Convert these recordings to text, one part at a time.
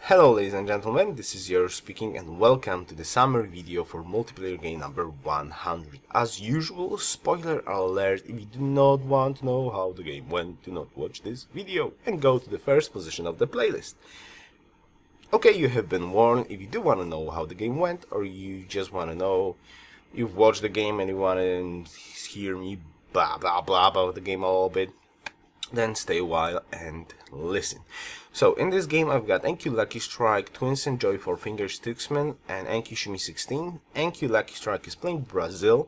Hello ladies and gentlemen, this is Yoruus speaking and welcome to the summary video for multiplayer game number 100. As usual, spoiler alert, if you do not want to know how the game went, do not watch this video and go to the first position of the playlist. Okay, you have been warned. If you do want to know how the game went, or you just want to know, you've watched the game and you want to hear me blah blah blah about the game a little bit, then stay a while and listen. So in this game I've got NQ Lucky Strike, Twins and Joy 4 Fingers Tuxman, and NQ Shimmy 16. NQ Lucky Strike is playing Brazil.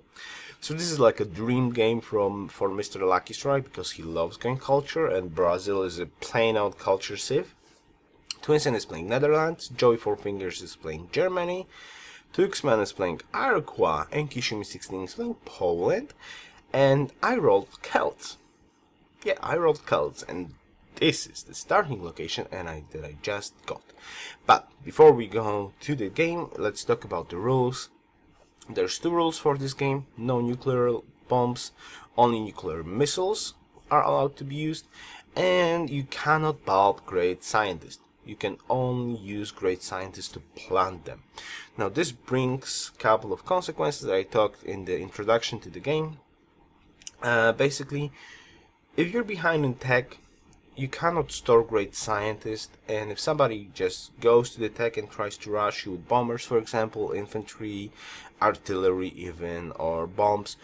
So this is like a dream game for Mr. Lucky Strike because he loves game culture, and Brazil is a plain out culture civ. Twinsen is playing Netherlands, Joy 4 Fingers is playing Germany, Tuxman is playing Iroquois, NQ Shimmy 16 is playing Poland, and I rolled Celts. Yeah, I rolled Celts, and this is the starting location that I just got. But before we go to the game, let's talk about the rules. There's two rules for this game: no nuclear bombs, only nuclear missiles are allowed to be used, and you cannot bulb great scientists. You can only use great scientists to plant them. Now this brings a couple of consequences that I talked in the introduction to the game. Basically, if you're behind in tech, you cannot store great scientists, and if somebody just goes to the tech and tries to rush you with bombers, for example, infantry, artillery even, or bombs,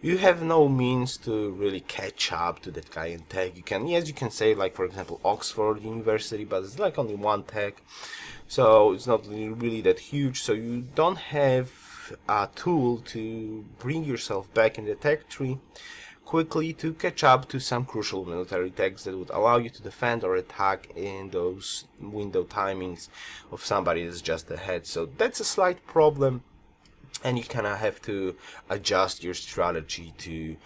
you have no means to really catch up to that guy in tech. You can say, like, for example, Oxford University, but it's like only one tech, so it's not really that huge, so you don't have a tool to bring yourself back in the tech tree quickly to catch up to some crucial military techs that would allow you to defend or attack in those window timings of somebody that's just ahead. So that's a slight problem, and you kind of have to adjust your strategy to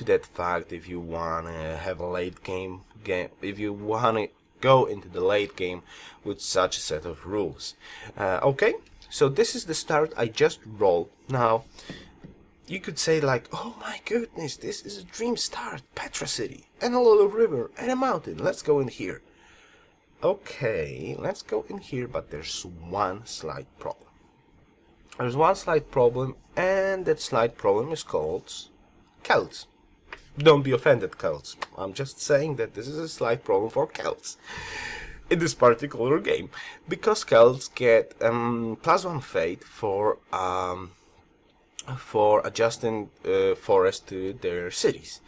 that fact if you want to have a late game, if you want to go into the late game with such a set of rules. Okay, so this is the start. I just rolled. Now you could say, like, oh my goodness, this is a dream start, Petra City, and a little river, and a mountain, let's go in here. Okay, let's go in here, but there's one slight problem. There's one slight problem, and that slight problem is called Celts. Don't be offended, Celts. I'm just saying that this is a slight problem for Celts in this particular game, because Celts get +1 fate for adjusting forest to their cities,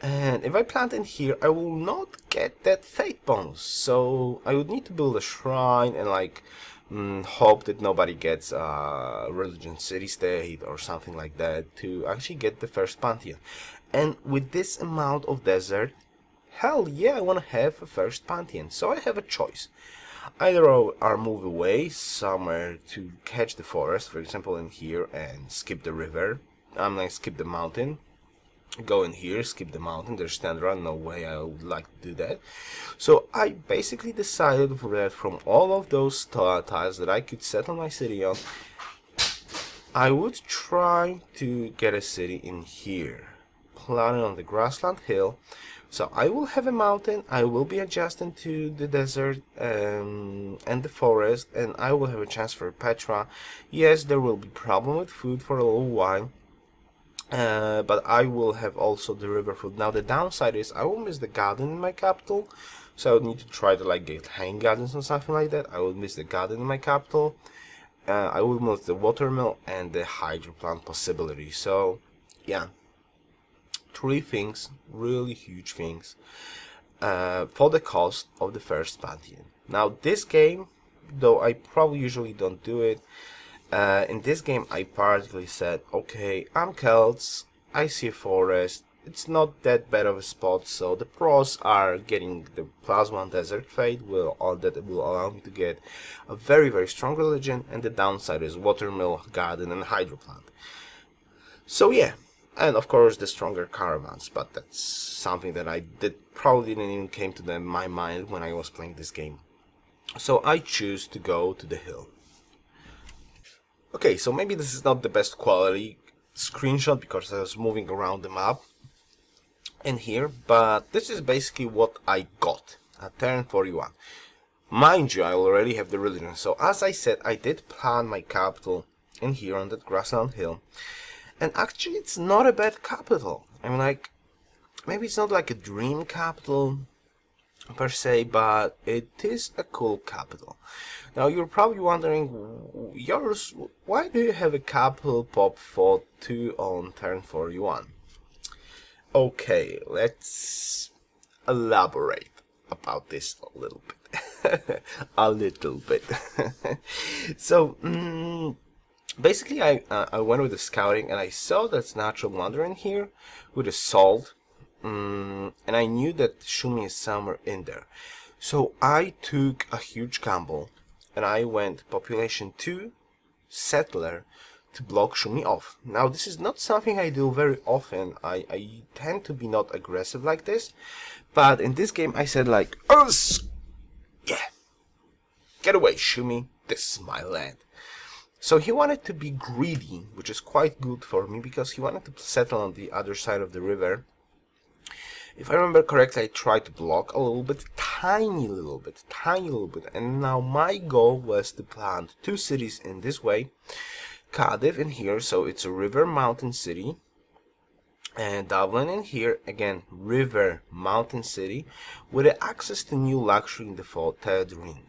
and if I plant in here I will not get that fate bonus, so I would need to build a shrine and like hope that nobody gets a religion city-state or something like that to actually get the first pantheon. And with this amount of desert, hell yeah, I want to have a first pantheon, so I have a choice. Either I'll move away somewhere to catch the forest, for example in here, and skip the river. I'm like, skip the mountain, go in here, skip the mountain. There's Standard, no way I would like to do that. So I basically decided that from all of those tiles that I could settle my city on, I would try to get a city in here, planted on the grassland hill. So I will have a mountain, I will be adjusting to the desert and the forest, and I will have a chance for Petra. Yes, there will be problem with food for a little while, but I will have also the river food. Now the downside is I will miss the garden in my capital, so I would need to try to like get hang gardens or something like that. I will miss the garden in my capital. I will miss the watermill and the hydro plant possibility. So yeah, three things, really huge things, for the cost of the first pantheon. Now this game, though I probably usually don't do it, in this game I particularly said, okay, I'm Celts, I see a forest, it's not that bad of a spot, so the pros are getting the +1 desert fate that will allow me to get a very very strong religion, and the downside is watermill, garden and hydro plant. So yeah, and of course the stronger caravans, but that's something that I probably didn't even came to my mind when I was playing this game. So I choose to go to the hill. Okay, so maybe this is not the best quality screenshot because I was moving around the map in here, but this is basically what I got at turn 41. Mind you, I already have the religion. So as I said, I did plan my capital in here on that grassland hill. And actually, it's not a bad capital. I mean, like, maybe it's not like a dream capital per se, but it is a cool capital. Now, you're probably wondering, Yoruus, why do you have a capital pop for 2 on turn 41? Okay, let's elaborate about this a little bit. A little bit. So, basically, I went with the scouting, and I saw that natural wonder in here with a salt, and I knew that Shumi is somewhere in there. So I took a huge gamble, and I went population 2 settler to block Shumi off. Now, this is not something I do very often. I tend to be not aggressive like this, but in this game I said like, oh, yeah, get away, Shumi, this is my land. So he wanted to be greedy, which is quite good for me, because he wanted to settle on the other side of the river. If I remember correctly, I tried to block a little bit, tiny little bit, and now my goal was to plant 2 cities in this way. Cardiff in here, so it's a river mountain city, and Dublin in here, again, river mountain city, with access to new luxury in the 3rd ring.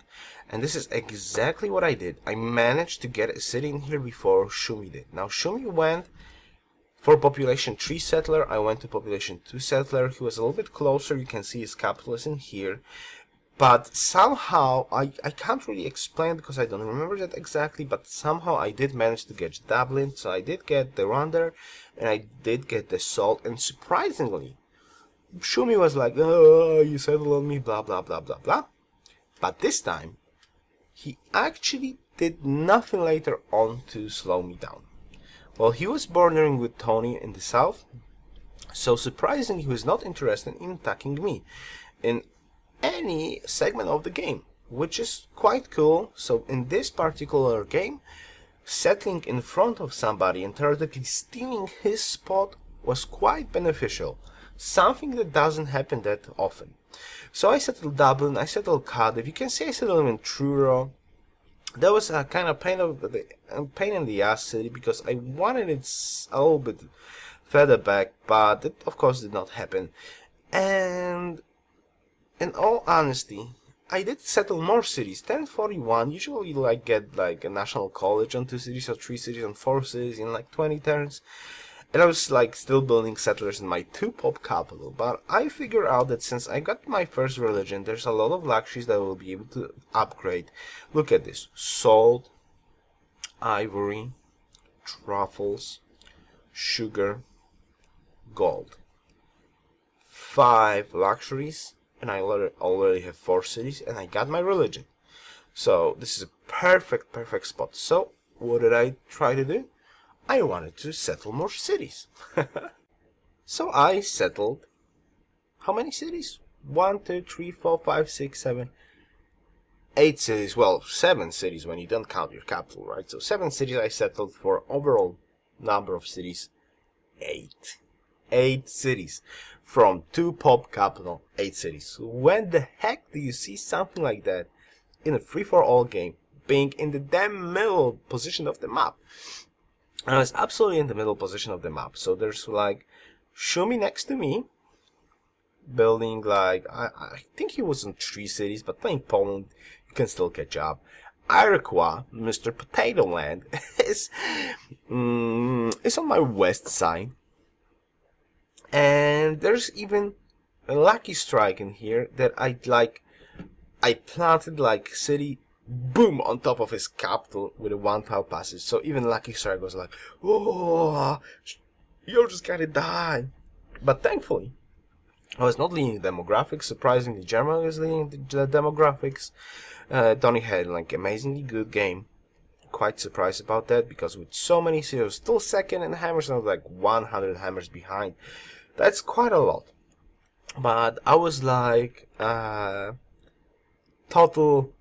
And this is exactly what I did. I managed to get a city in here before Shumi did. Now, Shumi went for population 3 settler, I went to population 2 settler. He was a little bit closer. You can see his capital is in here. But somehow, I can't really explain because I don't remember that exactly, but somehow I did manage to get Dublin. So I did get the Ronder, and I did get the Salt. And surprisingly, Shumi was like, oh, you settled on me, blah, blah, blah, blah, blah. But this time, he actually did nothing later on to slow me down. Well, he was bordering with Tony in the south, so surprisingly, he was not interested in attacking me in any segment of the game, which is quite cool. So in this particular game, settling in front of somebody and theoretically stealing his spot was quite beneficial, something that doesn't happen that often. So I settled Dublin, I settled Cardiff. You can see I settled in Truro. That was a kind of pain in the ass city because I wanted it a little bit further back, but it of course did not happen. And in all honesty, I did settle more cities. 1041, usually you like get like a national college on 2 cities or 3 cities and 4 cities in like 20 turns. And I was like still building settlers in my 2 pop capital, but I figured out that since I got my first religion, there's a lot of luxuries that I will be able to upgrade. Look at this: salt, ivory, truffles, sugar, gold. 5 luxuries, and I already have 4 cities, and I got my religion. So this is a perfect spot. So what did I try to do? I wanted to settle more cities. So I settled, how many cities? 1, 2, 3, 4, 5, 6, 7, 8 cities. Well, 7 cities when you don't count your capital, right? So 7 cities I settled for overall number of cities, 8. 8 cities. From 2 pop capital, 8 cities. When the heck do you see something like that in a free-for-all game, being in the damn middle position of the map? And I was absolutely in the middle position of the map. So there's like Shumi next to me, building like, I think he was in 3 cities, but playing Poland, you can still catch up. Iroquois, Mr. Potato Land, is on my west side. And there's even a lucky strike in here that I planted like city, boom, on top of his capital with a 1-tile passage. So even lucky strike was like, oh, you're just gonna die. But thankfully, I was not leading demographics. Surprisingly, Germany was leading the demographics. Tony had like amazingly good game. Quite surprised about that because with so many cities, still second in hammers, and I was like 100 hammers behind. That's quite a lot. But I was like total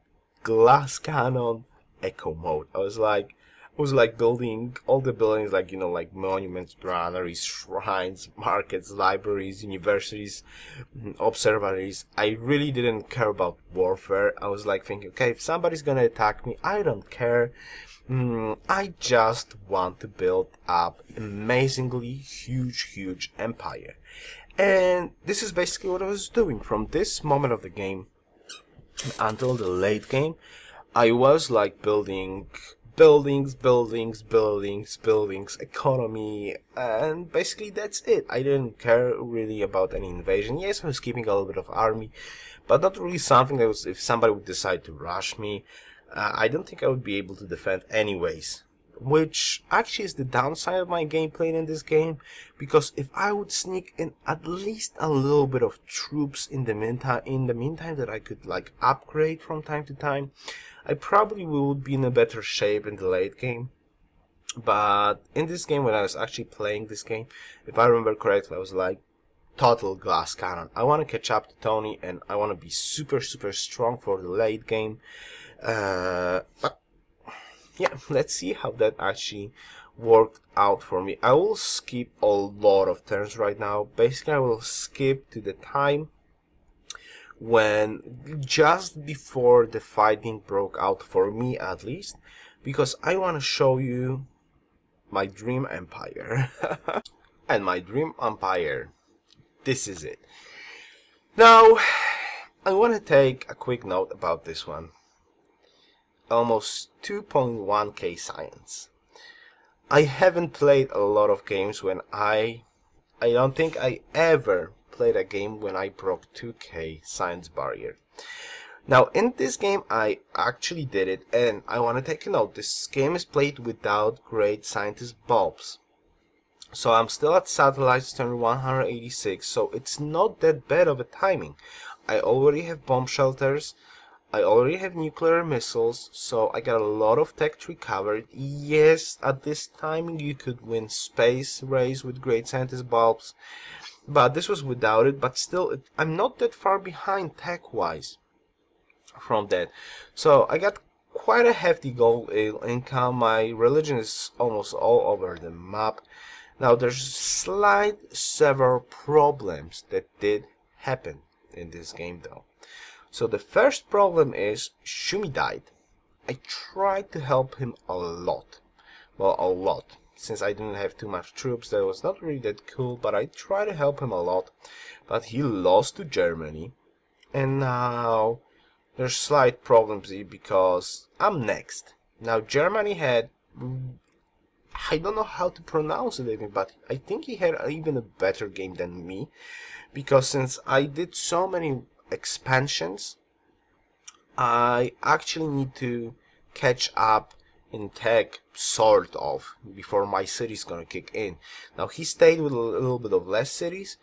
glass cannon echo mode. I was like, was like building all the buildings, like, you know, like monuments, granaries, shrines, markets, libraries, universities, observatories. I really didn't care about warfare. I was like thinking, okay, if somebody's gonna attack me, I don't care. I just want to build up amazingly huge empire. And this is basically what I was doing from this moment of the game until the late game. I was like building buildings, economy, and basically that's it. I didn't care really about any invasion. Yes, I was keeping a little bit of army, but not really something that was, if somebody would decide to rush me, I don't think I would be able to defend anyways. Which actually is the downside of my gameplay in this game, because if I would sneak in at least a little bit of troops in the meantime that I could like upgrade from time to time, I probably would be in a better shape in the late game. But in this game, when I was actually playing this game, if I remember correctly, I was like total glass cannon. I want to catch up to Tony, and I want to be super strong for the late game. But yeah, let's see how that actually worked out for me. I will skip a lot of turns right now. Basically, I will skip to the time when just before the fighting broke out, for me at least, because I want to show you my dream empire. And my dream empire, this is it. Now, I want to take a quick note about this one. Almost 2.1k science. I haven't played a lot of games when I don't think I ever played a game when I broke 2k science barrier. Now in this game I actually did it, and I want to take a note. This game is played without great scientist bulbs. So I'm still at satellites turn 186, so it's not that bad of a timing. I already have bomb shelters. I already have nuclear missiles, so I got a lot of tech tree covered. Yes, at this timing you could win space race with great scientist bulbs, but this was without it. But still, I'm not that far behind tech-wise from that. So I got quite a hefty gold income. My religion is almost all over the map. Now there's several problems that did happen in this game though. So the first problem is Shumi died. I tried to help him a lot. Well, a lot. Since I didn't have too much troops, that was not really that cool, but I tried to help him a lot. But he lost to Germany. And now there's slight problems because I'm next. Now Germany had, I don't know how to pronounce it even, but I think he had even a better game than me. Because since I did so many expansions, I actually need to catch up in tech, sort of, before my city's gonna kick in. Now he stayed with a little bit of less cities,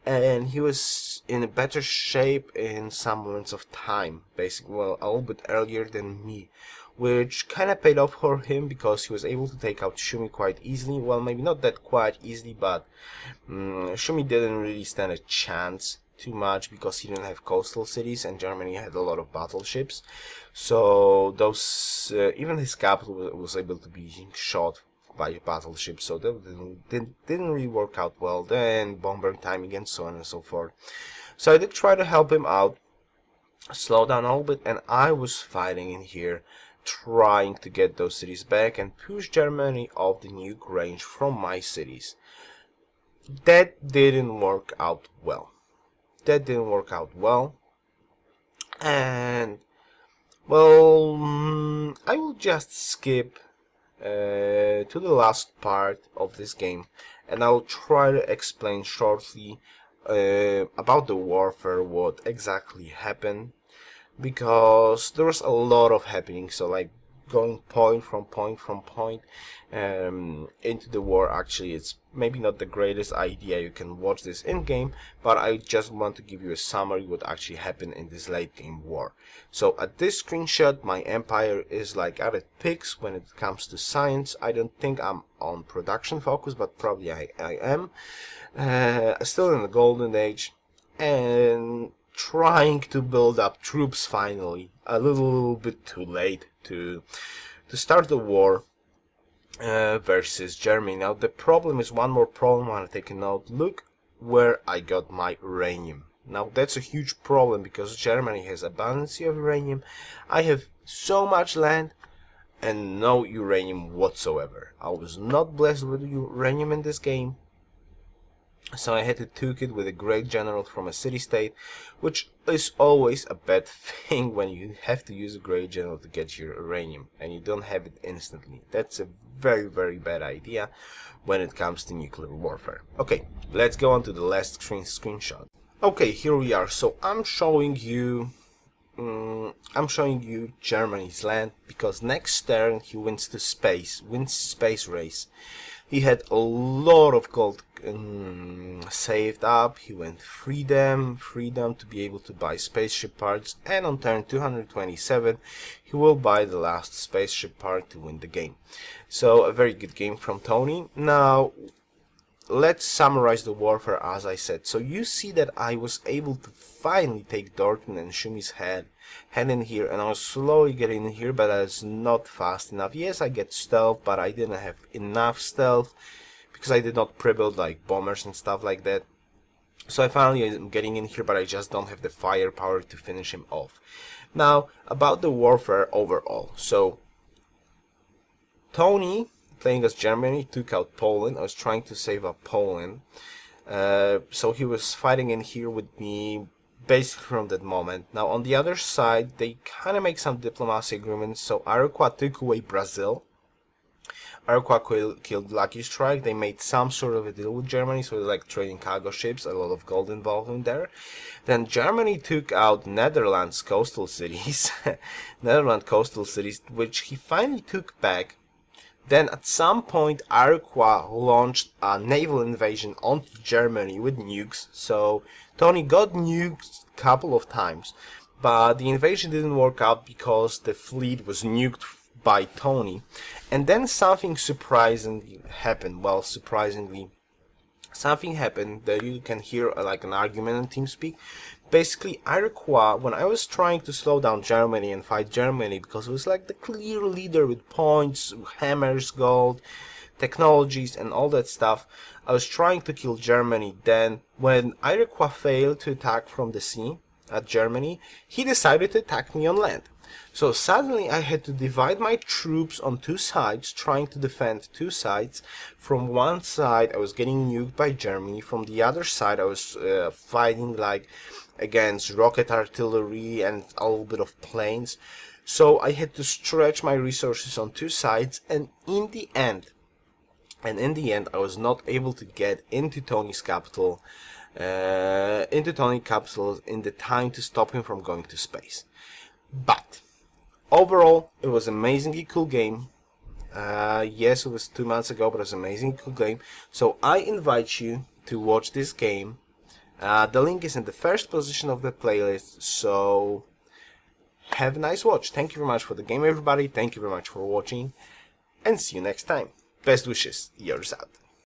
and he was in a better shape in some moments of time, basically, well, a little bit earlier than me, which kind of paid off for him because he was able to take out Shumi quite easily. Well, maybe not that quite easily, but Shumi didn't really stand a chance too much because he didn't have coastal cities, and Germany had a lot of battleships. So those, even his capital was able to be shot by battleships, so that didn't really work out well. Then bomber timing and so on and so forth. So I did try to help him out, slow down a little bit, and I was fighting in here, trying to get those cities back and push Germany off the nuke range from my cities. That didn't work out well. And well, I will just skip to the last part of this game, and I'll try to explain shortly about the warfare, what exactly happened, because there was a lot of happening. So like going point from point into the war. Actually, it's maybe not the greatest idea. You can watch this in game, but I just want to give you a summary what actually happened in this late game war. So at this screenshot, my empire is like at its peaks when it comes to science. I don't think I'm on production focus, but probably I am. Still in the golden age, and trying to build up troops finally. A little bit too late to start the war. versus Germany. Now the problem is one more problem I want to take a note. Look where I got my uranium. Now that's a huge problem because Germany has abundance of uranium. I have so much land and no uranium whatsoever. I was not blessed with uranium in this game, so I had to took it with a great general from a city-state, which is always a bad thing when you have to use a great general to get your uranium and you don't have it instantly. That's a very bad idea when it comes to nuclear warfare. Okay, let's go on to the last screenshot. Okay, here we are. So I'm showing you Germany's land, because next turn he wins space race. He had a lot of gold saved up. He went freedom to be able to buy spaceship parts, and on turn 227 he will buy the last spaceship part to win the game. So a very good game from Tony. Now let's summarize the warfare as I said. So you see that I was able to finally take Dortmund and Shumi's head in here, and I was slowly getting in here, but I was not fast enough. Yes, I get stealth, but I didn't have enough stealth because I did not pre-build like bombers and stuff like that. So I finally am getting in here, but I just don't have the firepower to finish him off. Now about the warfare overall. So Tony, playing as Germany, took out Poland. I was trying to save up Poland. So he was fighting in here with me basically from that moment. Now on the other side, they kind of make some diplomacy agreements. So Iroquois took away Brazil. Iroquois killed Lucky Strike. They made some sort of a deal with Germany, so like trading cargo ships, a lot of gold involved in there. Then Germany took out Netherlands coastal cities, which he finally took back. Then at some point Iroquois launched a naval invasion onto Germany with nukes. So Tony got nuked a couple of times, but the invasion didn't work out because the fleet was nuked by Tony. And then something surprisingly happened. Well, surprisingly, something happened that you can hear like an argument in TeamSpeak. Basically, Iroquois, when I was trying to slow down Germany and fight Germany, because it was like the clear leader with points, hammers, gold, technologies and all that stuff, I was trying to kill Germany. Then when Iroquois failed to attack from the sea at Germany, he decided to attack me on land. So suddenly I had to divide my troops on two sides, trying to defend two sides. From one side I was getting nuked by Germany, from the other side I was fighting like against rocket artillery and a little bit of planes. So I had to stretch my resources on two sides, and in the end I was not able to get into Tony's capital in the time to stop him from going to space. But overall, it was an amazingly cool game. Yes, it was 2 months ago, but it was an amazingly cool game. So I invite you to watch this game. The link is in the first position of the playlist. So have a nice watch. Thank you very much for the game, everybody. Thank you very much for watching, and see you next time. Best wishes. Yours out.